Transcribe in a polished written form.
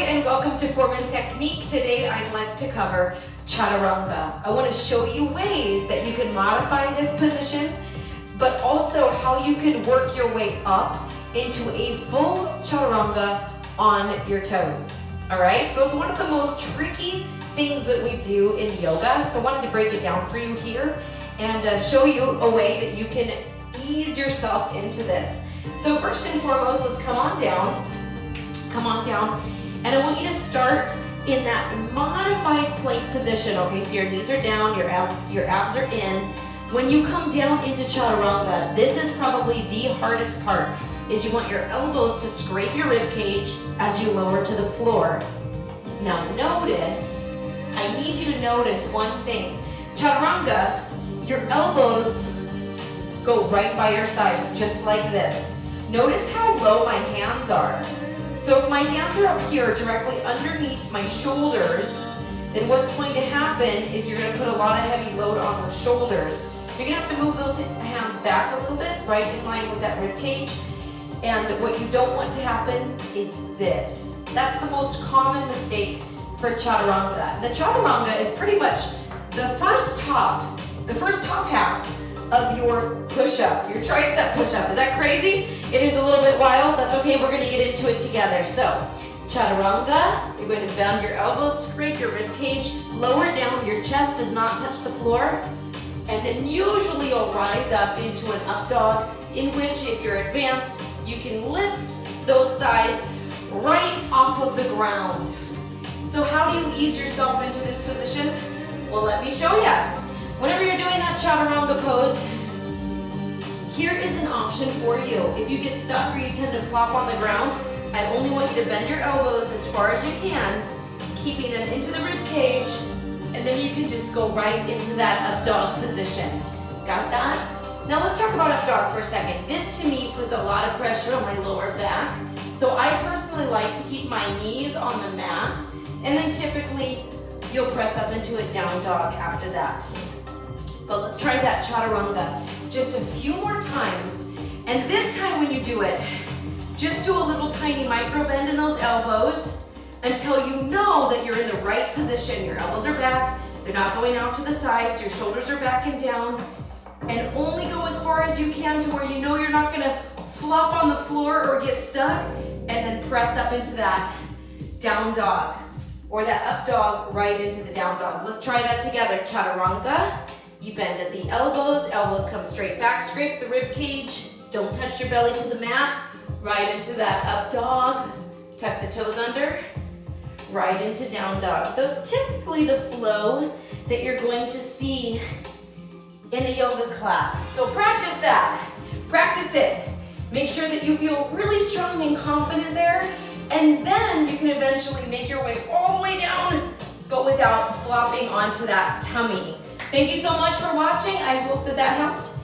and welcome to Form and Technique. Today I'd like to cover Chaturanga. I want to show you ways that you can modify this position, but also how you can work your way up into a full Chaturanga on your toes. All right, so it's one of the most tricky things that we do in yoga, so I wanted to break it down for you here and show you a way that you can ease yourself into this. So first and foremost, let's come on down, and I want you to start in that modified plank position. Okay, so your knees are down, your abs are in. When you come down into Chaturanga, this is probably the hardest part, is you want your elbows to scrape your rib cage as you lower to the floor. Now notice, I need you to notice one thing. Chaturanga, your elbows go right by your sides, just like this. Notice how low my hands are. So if my hands are up here directly underneath my shoulders, then what's going to happen is you're going to put a lot of heavy load on those shoulders. So you're going to have to move those hands back a little bit, right in line with that rib cage. And what you don't want to happen is this. That's the most common mistake for Chaturanga. The Chaturanga is pretty much the first top half of your push-up, your tricep push-up. Is that crazy? It is a little bit wild. That's okay. We're going to get into it together. So, Chaturanga, you're going to bend your elbows, scrape your rib cage, lower down. Your chest does not touch the floor. And then usually you'll rise up into an up dog, in which, if you're advanced, you can lift those thighs right off of the ground. So how do you ease yourself into this position? Well, let me show you. Whenever you're doing that Chaturanga pose, here is an option for you. If you get stuck or you tend to plop on the ground, I only want you to bend your elbows as far as you can, keeping them into the rib cage, and then you can just go right into that up dog position. Got that? Now let's talk about up dog for a second. This to me puts a lot of pressure on my lower back, so I personally like to keep my knees on the mat, and then typically you'll press up into a down dog after that. But let's try that Chaturanga just a few more times. And this time when you do it, just do a little tiny micro bend in those elbows until you know that you're in the right position. Your elbows are back, they're not going out to the sides, your shoulders are back and down, and only go as far as you can to where you know you're not gonna flop on the floor or get stuck, and then press up into that down dog, or that up dog right into the down dog. Let's try that together. Chaturanga. You bend at the elbows come straight back, scrape the rib cage, don't touch your belly to the mat, right into that up dog, tuck the toes under, right into down dog. That's typically the flow that you're going to see in a yoga class. So practice that, practice it. Make sure that you feel really strong and confident there, and then you can eventually make your way all the way down, but without flopping onto that tummy. Thank you so much for watching. I hope that helped.